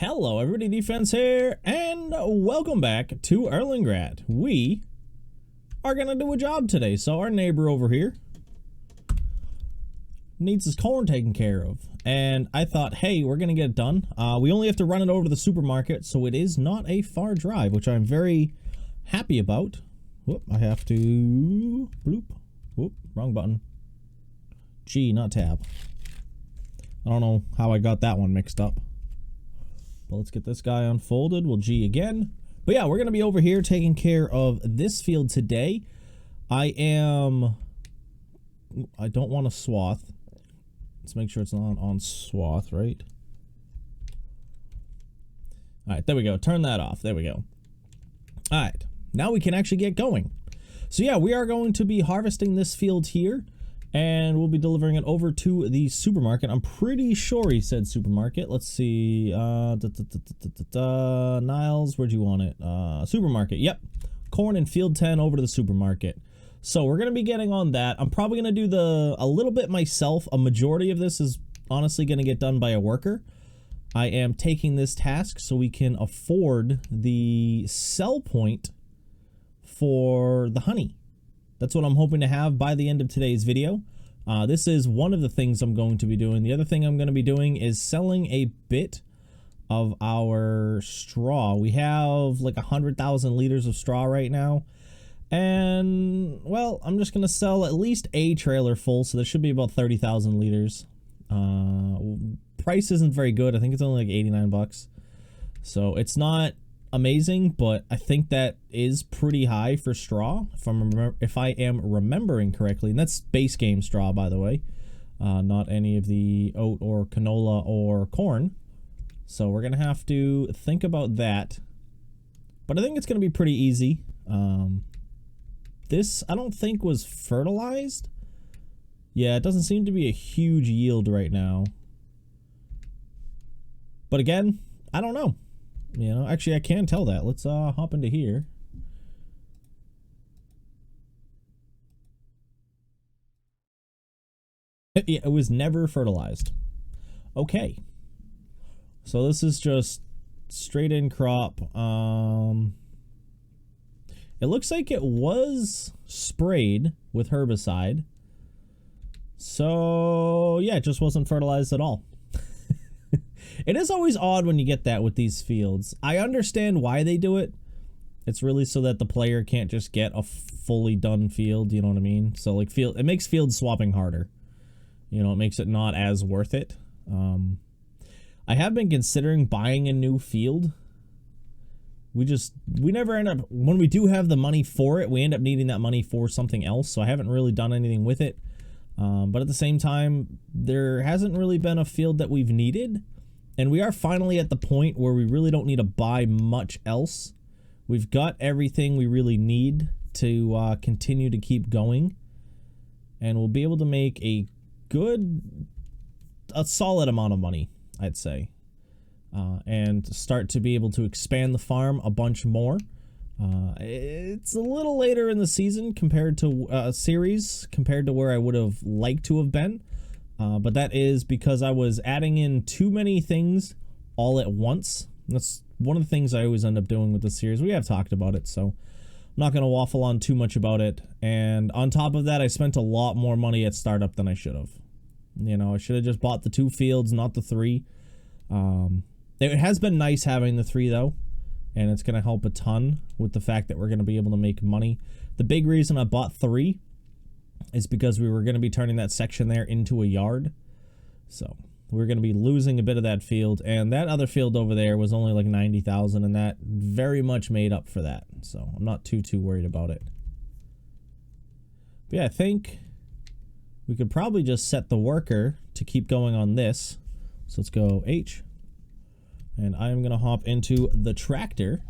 Hello everybody, Defense here, and welcome back to Erlengrat. We are gonna do a job today. So our neighbor over here needs his corn taken care of, and I thought, hey, we're gonna get it done. We only have to run it over to the supermarket, so it is not a far drive, which I'm very happy about. Whoop, I have to bloop. Whoop, wrong button. G, not tab. I don't know how I got that one mixed up. But let's get this guy unfolded. We'll G again. But yeah, we're going to be over here taking care of this field today. I don't want a swath. Let's make sure it's not on swath, right? Alright, there we go. Turn that off. There we go. Alright, now we can actually get going. So yeah, we are going to be harvesting this field here, and we'll be delivering it over to the supermarket. I'm pretty sure he said supermarket. Let's see. Niles, where'd you want it? Supermarket. Yep. Corn in field 10 over to the supermarket. So we're going to be getting on that. I'm probably going to do a little bit myself. A majority of this is honestly going to get done by a worker. I am taking this task so we can afford the sell point for the honey. That's what I'm hoping to have by the end of today's video. This is one of the things I'm going to be doing. The other thing I'm going to be doing is selling a bit of our straw. We have like 100,000 liters of straw right now. And, well, I'm just going to sell at least a trailer full, so there should be about 30,000 liters. Price isn't very good. I think it's only like 89 bucks. So it's not amazing, but I think that is pretty high for straw, if I am remembering correctly. And that's base game straw, by the way, not any of the oat or canola or corn. So we're gonna have to think about that, but I think it's gonna be pretty easy. This I don't think was fertilized. Yeah, it doesn't seem to be a huge yield right now, but again, I don't know. You know, actually, I can tell that. Let's hop into here. Yeah, it was never fertilized. Okay. So this is just straight in crop. It looks like it was sprayed with herbicide. So, yeah, it just wasn't fertilized at all. It is always odd when you get that with these fields. I understand why they do it. It's really so that the player can't just get a fully done field, you know what I mean? So like it makes field swapping harder. You know, it makes it not as worth it. I have been considering buying a new field. We never end up, when we do have the money for it, we end up needing that money for something else. So I haven't really done anything with it. But at the same time, there hasn't really been a field that we've needed. And we are finally at the point where we really don't need to buy much else. We've got everything we really need to continue to keep going. And we'll be able to make a solid amount of money, I'd say. And start to be able to expand the farm a bunch more. It's a little later in the season compared to series, compared to where I would have liked to have been. But that is because I was adding in too many things all at once. That's one of the things I always end up doing with this series. We have talked about it, so I'm not going to waffle on too much about it. And on top of that, I spent a lot more money at startup than I should have. You know, I should have just bought the 2 fields, not the 3. It has been nice having the 3, though. And it's going to help a ton with the fact that we're going to be able to make money. The big reason I bought 3 is because we were going to be turning that section there into a yard. So we're going to be losing a bit of that field, and that other field over there was only like 90,000, and that very much made up for that. So I'm not too worried about it. But yeah, I think we could probably just set the worker to keep going on this. So let's go H, and I am going to hop into the tractor,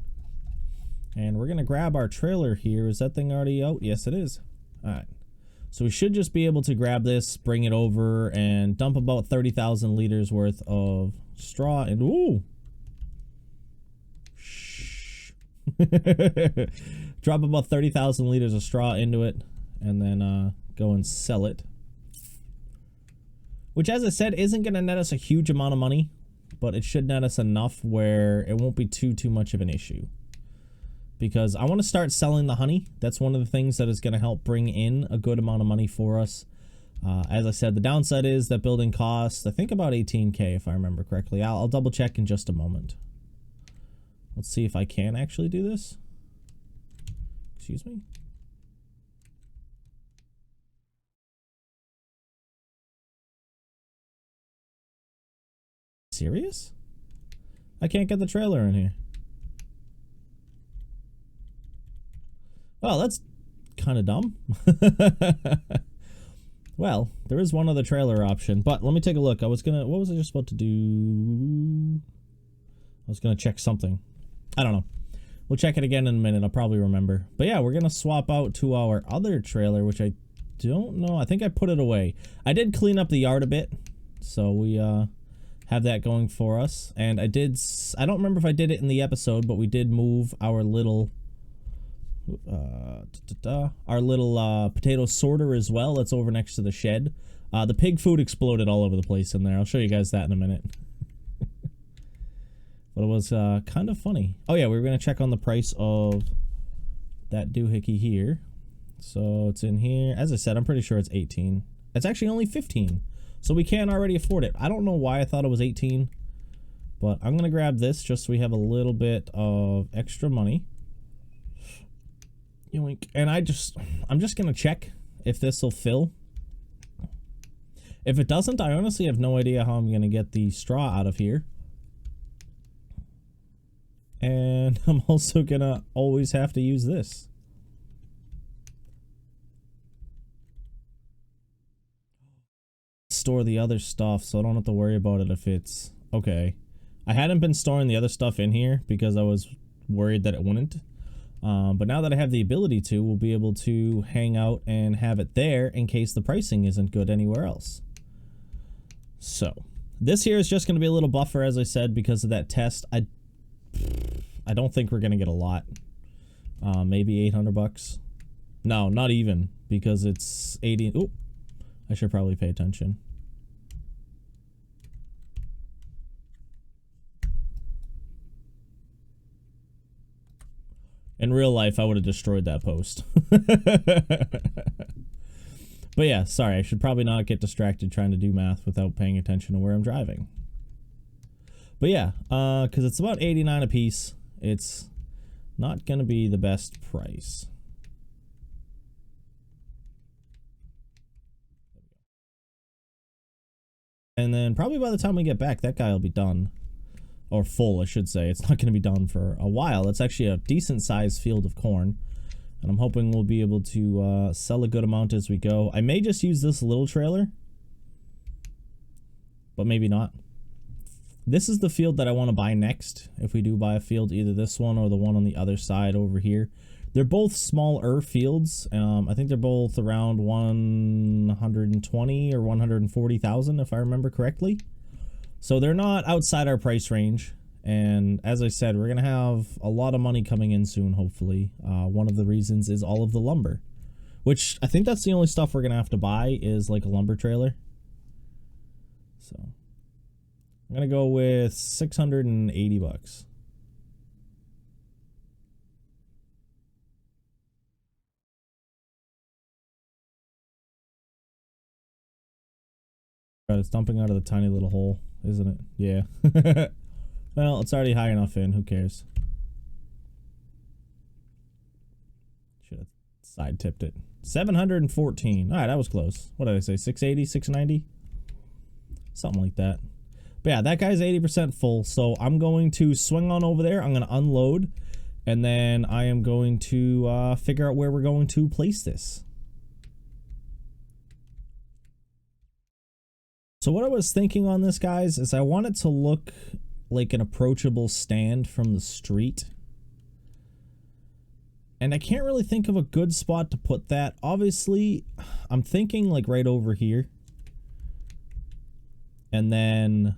and we're going to grab our trailer here. Is that thing already out? Yes, it is. All right. So we should just be able to grab this, bring it over, and dump about 30,000 liters worth of straw. And ooh, shh. Drop about 30,000 liters of straw into it, and then go and sell it. Which, as I said, isn't going to net us a huge amount of money. but it should net us enough where it won't be too much of an issue. Because I want to start selling the honey. That's one of the things that is going to help bring in a good amount of money for us. As I said, the downside is that building costs, I think about 18K if I remember correctly. I'll double check in just a moment. Let's see if I can actually do this. Excuse me. Serious? I can't get the trailer in here. Well, that's kind of dumb. Well, there is one other trailer option, but let me take a look. What was I just about to do? I was gonna check something. I don't know. We'll check it again in a minute. I'll probably remember. But yeah, we're gonna swap out to our other trailer, which I don't know. I think I put it away. I did clean up the yard a bit, so we have that going for us. And I don't remember if I did it in the episode, but we did move our little potato sorter as well. That's over next to the shed. The pig food exploded all over the place in there. I'll show you guys that in a minute. But it was kind of funny. Oh yeah, we were gonna check on the price of that doohickey here. So it's in here. As I said, I'm pretty sure it's 18. It's actually only 15. So we can already afford it. I don't know why I thought it was 18. But I'm gonna grab this just so we have a little bit of extra money. Yoink. And I'm just gonna check if this will fill. If it doesn't, I honestly have no idea how I'm gonna get the straw out of here. And I'm also gonna always have to use this. Store the other stuff so I don't have to worry about it if it's okay. I hadn't been storing the other stuff in here because I was worried that it wouldn't. But now that I have the ability to, we'll be able to hang out and have it there in case the pricing isn't good anywhere else. So, this here is just going to be a little buffer, as I said, because of that test. I don't think we're going to get a lot. Maybe 800 bucks. No, not even, because it's 80. Ooh, I should probably pay attention. In real life, I would have destroyed that post. But yeah, sorry, I should probably not get distracted trying to do math without paying attention to where I'm driving. But yeah, because it's about 89 a piece, it's not going to be the best price. And then probably by the time we get back, that guy will be done. Or full, I should say. It's not going to be done for a while. It's actually a decent sized field of corn. And I'm hoping we'll be able to sell a good amount as we go. I may just use this little trailer. But maybe not. This is the field that I want to buy next. If we do buy a field, either this one or the one on the other side over here. They're both smaller fields. I think they're both around 120 or 140,000 if I remember correctly. So they're not outside our price range. And as I said, we're going to have a lot of money coming in soon, hopefully. One of the reasons is all of the lumber. Which, I think that's the only stuff we're going to have to buy is like a lumber trailer. So, I'm going to go with 680 bucks. God, it's dumping out of the tiny little hole, isn't it? Yeah. Well, it's already high enough in. Who cares? Should have side tipped it. 714. All right, that was close. What did I say? 680, 690? Something like that. But yeah, that guy's 80% full. So I'm going to swing on over there. I'm going to unload. And then I am going to figure out where we're going to place this. So what I was thinking on this, guys, is I want it to look like an approachable stand from the street. And I can't really think of a good spot to put that. Obviously, I'm thinking like right over here. And then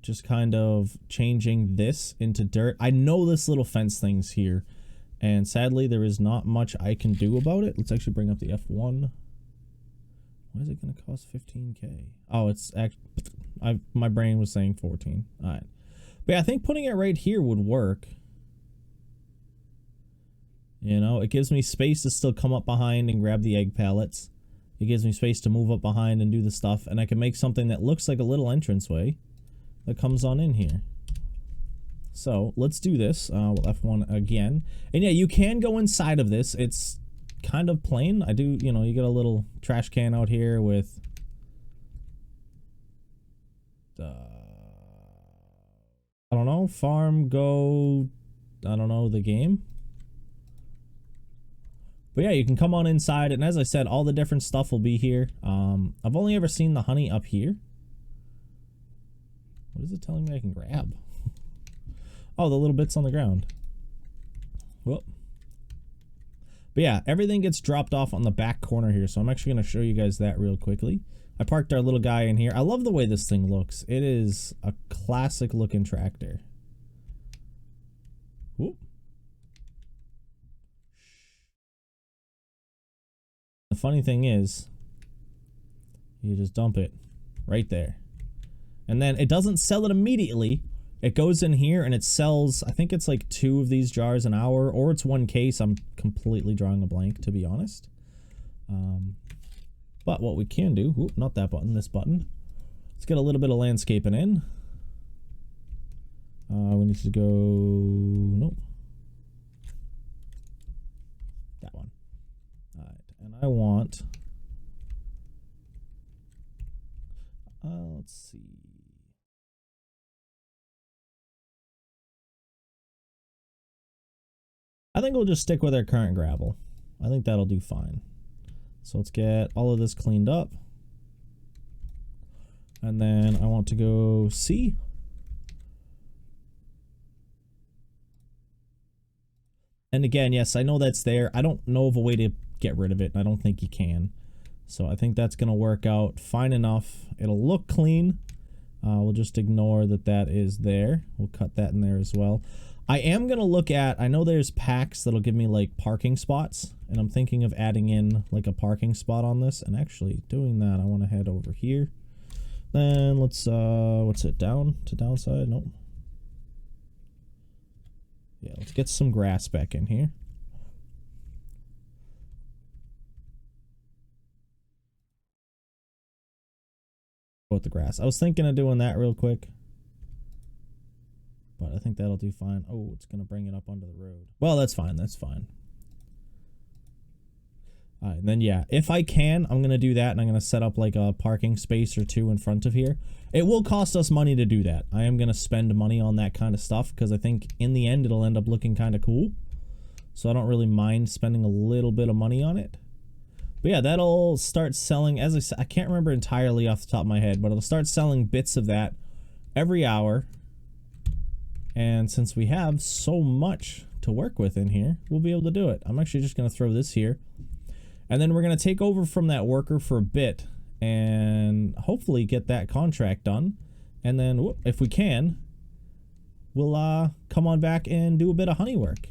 just kind of changing this into dirt. I know this little fence thing's here. And sadly, there is not much I can do about it. Let's actually bring up the F1. Why is it going to cost 15K? Oh, it's actually, my brain was saying 14. All right. But yeah, I think putting it right here would work. You know, it gives me space to still come up behind and grab the egg pallets. It gives me space to move up behind and do the stuff. And I can make something that looks like a little entranceway that comes on in here. So let's do this. We'll F1 again. And yeah, you can go inside of this. It's kind of plain. I do, you know, you get a little trash can out here with I don't know, farm, go, I don't know, the game. But yeah, you can come on inside, and as I said, all the different stuff will be here. I've only ever seen the honey up here. What is it telling me I can grab? Oh, the little bits on the ground. Whoop. But yeah, everything gets dropped off on the back corner here, so I'm actually going to show you guys that real quickly. I parked our little guy in here. I love the way this thing looks. It is a classic looking tractor. Whoop. The funny thing is, you just dump it right there. And then it doesn't sell it immediately. It goes in here and it sells, I think it's like 2 of these jars an hour, or it's 1 case. I'm completely drawing a blank, to be honest. But what we can do, whoop, not that button, this button. Let's get a little bit of landscaping in. We need to go, nope. That one. All right, and I want, let's see. I think we'll just stick with our current gravel. I think that'll do fine. So let's get all of this cleaned up. And then I want to go C. And again, yes, I know that's there. I don't know of a way to get rid of it. I don't think you can. So I think that's going to work out fine enough. It'll look clean. We'll just ignore that that is there. We'll cut that in there as well. I am going to look at, I know there's packs that'll give me like parking spots, and I'm thinking of adding in like a parking spot on this. And actually doing that, I want to head over here. Then let's, what's it, down to downside? Nope. Yeah, let's get some grass back in here. With the grass. I was thinking of doing that real quick, but I think that'll do fine. Oh, it's going to bring it up onto the road. Well, that's fine. That's fine. All right, and then yeah, if I can, I'm going to do that, and I'm going to set up like a parking space or 2 in front of here. It will cost us money to do that. I am going to spend money on that kind of stuff because I think in the end it'll end up looking kind of cool. So I don't really mind spending a little bit of money on it. But yeah, that'll start selling, as I said, I can't remember entirely off the top of my head, but it'll start selling bits of that every hour. And since we have so much to work with in here, we'll be able to do it. I'm actually just going to throw this here. And then we're going to take over from that worker for a bit and hopefully get that contract done. And then whoop, if we can, we'll come on back and do a bit of honey work.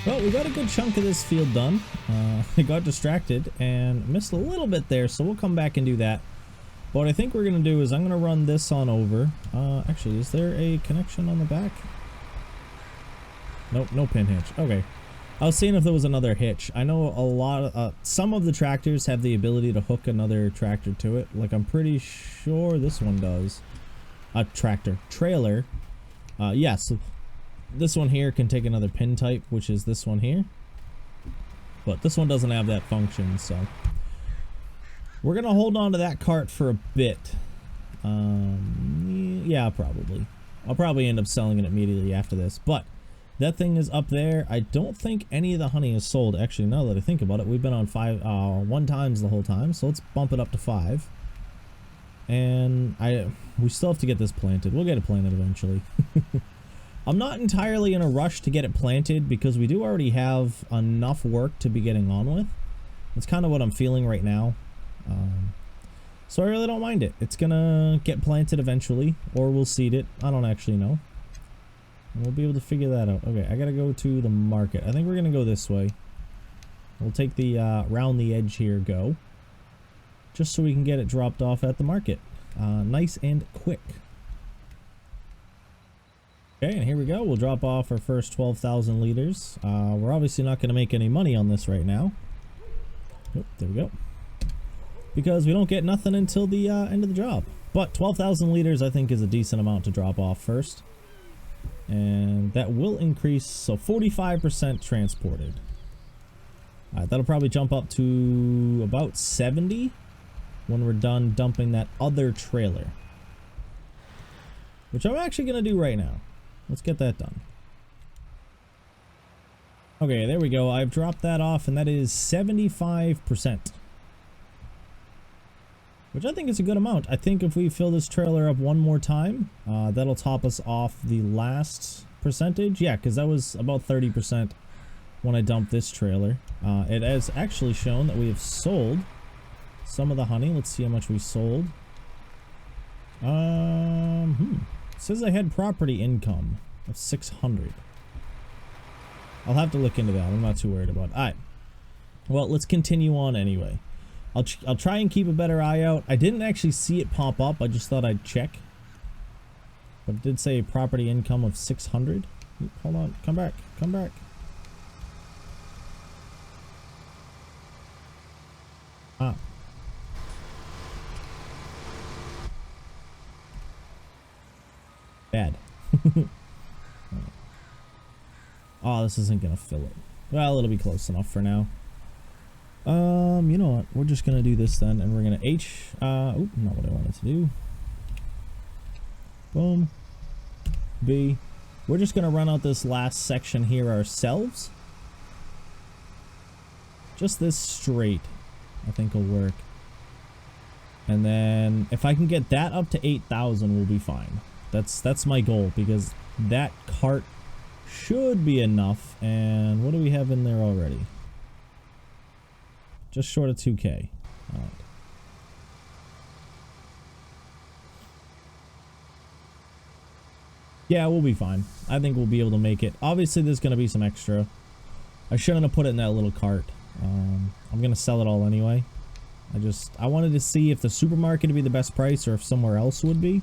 Well, we got a good chunk of this field done. I got distracted and missed a little bit there, so we'll come back and do that. But what I think we're going to do is I'm going to run this on over. Actually, is there a connection on the back? Nope, no pin hitch. Okay. I was seeing if there was another hitch. I know a lot of, some of the tractors have the ability to hook another tractor to it. Like, I'm pretty sure this one does. A trailer. Yes, this one here can take another pin type, which is this one here. But this one doesn't have that function, so. We're gonna hold on to that cart for a bit. Yeah, probably. I'll probably end up selling it immediately after this, but that thing is up there. I don't think any of the honey is sold. Actually, now that I think about it, we've been on 1 times the whole time, so let's bump it up to 5. And we still have to get this planted. We'll get it planted eventually. I'm not entirely in a rush to get it planted because we do already have enough work to be getting on with. That's kind of what I'm feeling right now. So I really don't mind it. It's gonna get planted eventually, or we'll seed it. I don't actually know. And we'll be able to figure that out. Okay, I gotta go to the market. I think we're gonna go this way. We'll take the round the edge here go, just so we can get it dropped off at the market. Nice and quick. Okay, and here we go. We'll drop off our first 12,000 liters. We're obviously not gonna make any money on this right now. Oh, there we go. Because we don't get nothing until the end of the job. But 12,000 liters I think is a decent amount to drop off first. And that will increase, so 45% transported. Alright, that'll probably jump up to about 70 when we're done dumping that other trailer. Which I'm actually going to do right now. Let's get that done. Okay, there we go. I've dropped that off and that is 75%. Which I think is a good amount. I think if we fill this trailer up one more time, that'll top us off the last percentage. Yeah, because that was about 30% when I dumped this trailer. It has actually shown that we have sold some of the honey. Let's see how much we sold. It says I had property income of 600. I'll have to look into that. I'm not too worried about it. Alright. Well, let's continue on anyway. I'll try and keep a better eye out. I didn't actually see it pop up. I just thought I'd check. But it did say property income of 600. Hold on. Come back. Come back. Ah. Bad. Oh, this isn't gonna fill it. Well, it'll be close enough for now. You know what? We're just gonna do this then, and we're gonna oh, not what I wanted to do. Boom. B. We're just gonna run out this last section here ourselves. Just this straight, I think will work. And then if I can get that up to 8,000, we'll be fine. That's my goal, because that cart should be enough. And what do we have in there already? Just short of 2K. All right. Yeah, we'll be fine. I think we'll be able to make it. Obviously, there's going to be some extra. I shouldn't have put it in that little cart. I'm going to sell it all anyway. I wanted to see if the supermarket would be the best price or if somewhere else would be.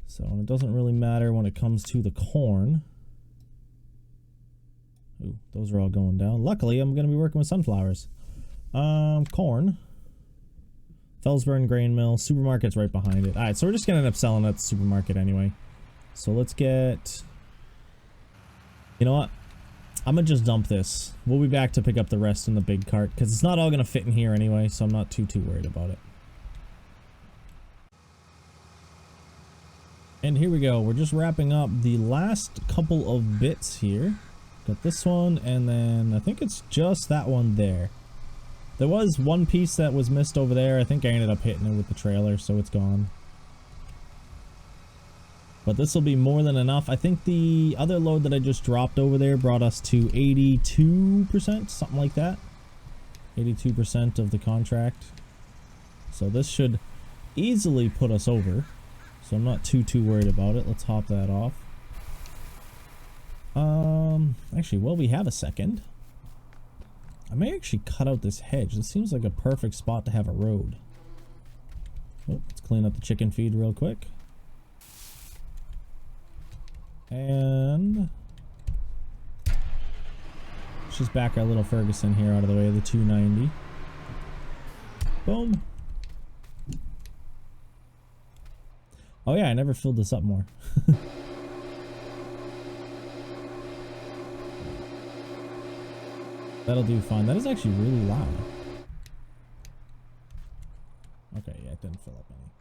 So it doesn't really matter when it comes to the corn. Ooh, those are all going down. Luckily, I'm going to be working with sunflowers. Corn. Felsburn Grain Mill. Supermarket's right behind it. Alright, so we're just going to end up selling at the supermarket anyway. So let's get... You know what? I'm going to just dump this. We'll be back to pick up the rest in the big cart, because it's not all going to fit in here anyway, so I'm not too worried about it. And here we go. We're just wrapping up the last couple of bits here. Got this one, and then I think it's just that one there. There was one piece that was missed over there. I think I ended up hitting it with the trailer, so it's gone. But this will be more than enough. I think the other load that I just dropped over there brought us to 82%, something like that. 82% of the contract. So this should easily put us over. So I'm not too worried about it. Let's hop that off. Actually, while we have a second, I may actually cut out this hedge. This seems like a perfect spot to have a road. Oh, let's clean up the chicken feed real quick. And Let's just back our little Ferguson here out of the way of the 290. Boom. Oh yeah, I never filled this up more. That'll do fine. That is actually really loud. Okay, yeah, it didn't fill up any.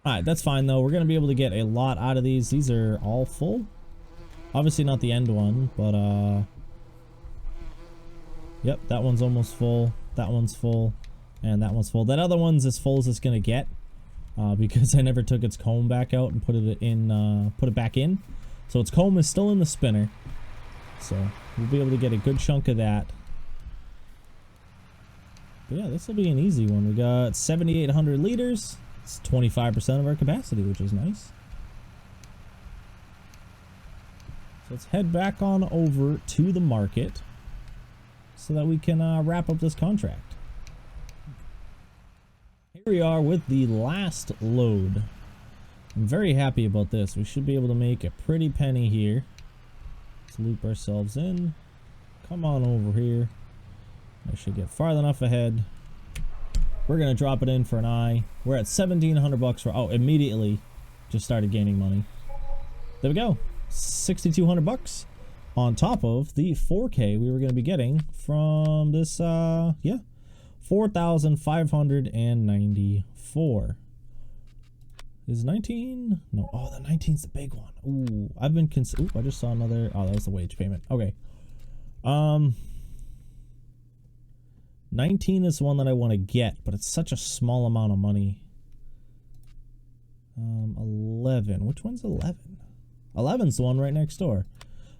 Alright, that's fine though. We're going to be able to get a lot out of these. These are all full. Obviously not the end one, but yep, that one's almost full. That one's full. And that one's full. That other one's as full as it's going to get. Because I never took its comb back out and put it back in. So its comb is still in the spinner. So we'll be able to get a good chunk of that. But yeah, this will be an easy one. We got 7,800 liters. It's 25% of our capacity, which is nice. So let's head back on over to the market so that we can wrap up this contract. Here we are with the last load. I'm very happy about this. We should be able to make a pretty penny here. Let's loop ourselves in. Come on over here. I should get far enough ahead. We're gonna drop it in for an eye. We're at 1,700 bucks for. Oh, immediately just started gaining money. There we go. 6,200 bucks on top of the 4K we were gonna be getting from this. Yeah, 4,594. Is 19? No. Oh, the 19's the big one. Ooh, I've been ooh, I just saw another. Oh, that was the wage payment. Okay. 19 is the one that I want to get, but it's such a small amount of money. 11. Which one's 11? 11's the one right next door.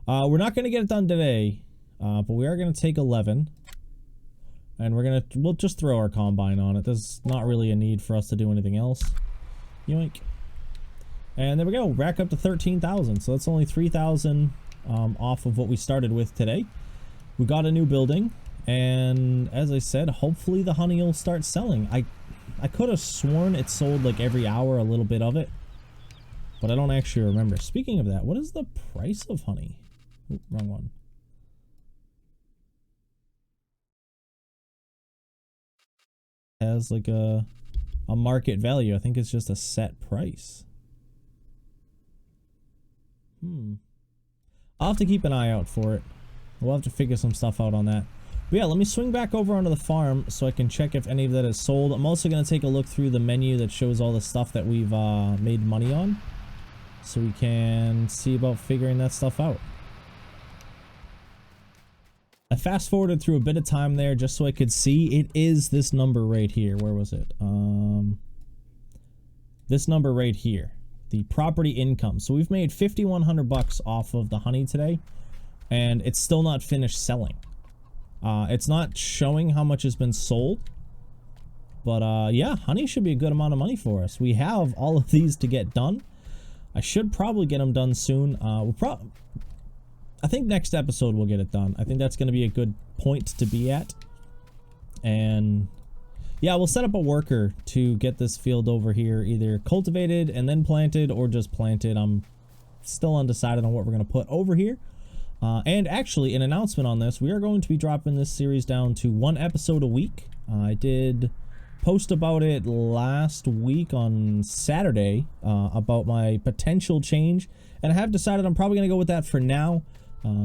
We're not going to get it done today, but we are going to take 11. And we'll just throw our combine on it. There's not really a need for us to do anything else. Yoink. And there we go. Rack up to 13,000. So that's only 3,000 off of what we started with today. We got a new building. And as I said, hopefully the honey will start selling. I could have sworn it sold like every hour a little bit of it. But I don't actually remember. Speaking of that, what is the price of honey? Oop, wrong one. Has like a market value. I think it's just a set price. I'll have to keep an eye out for it. We'll have to figure some stuff out on that. But yeah, let me swing back over onto the farm so I can check if any of that is sold. I'm also going to take a look through the menu that shows all the stuff that we've made money on, so we can see about figuring that stuff out. I fast forwarded through a bit of time there just so I could see. It is this number right here. Where was it? This number right here, the property income. So we've made 5,100 bucks off of the honey today, and it's still not finished selling. It's not showing how much has been sold, but yeah, honey should be a good amount of money for us. We have all of these to get done. I should probably get them done soon. I think next episode we'll get it done. I think that's going to be a good point to be at. And yeah, we'll set up a worker to get this field over here either cultivated and then planted, or just planted. I'm still undecided on what we're going to put over here. And actually, an announcement on this, we are going to be dropping this series down to 1 episode a week. I did post about it last week on Saturday, about my potential change, and I have decided I'm probably going to go with that for now.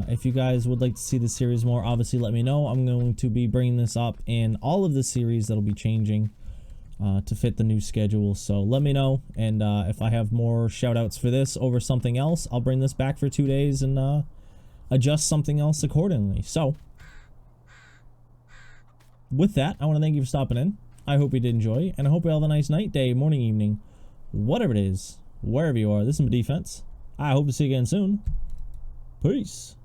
If you guys would like to see the series more, obviously let me know. I'm going to be bringing this up in all of the series that'll be changing to fit the new schedule. So let me know, and if I have more shout outs for this over something else, I'll bring this back for 2 days and adjust something else accordingly. So with that, I want to thank you for stopping in. I hope you did enjoy, and I hope you have a nice night, day, morning, evening, whatever it is, wherever you are. This is my defense. I hope to see you again soon. Peace.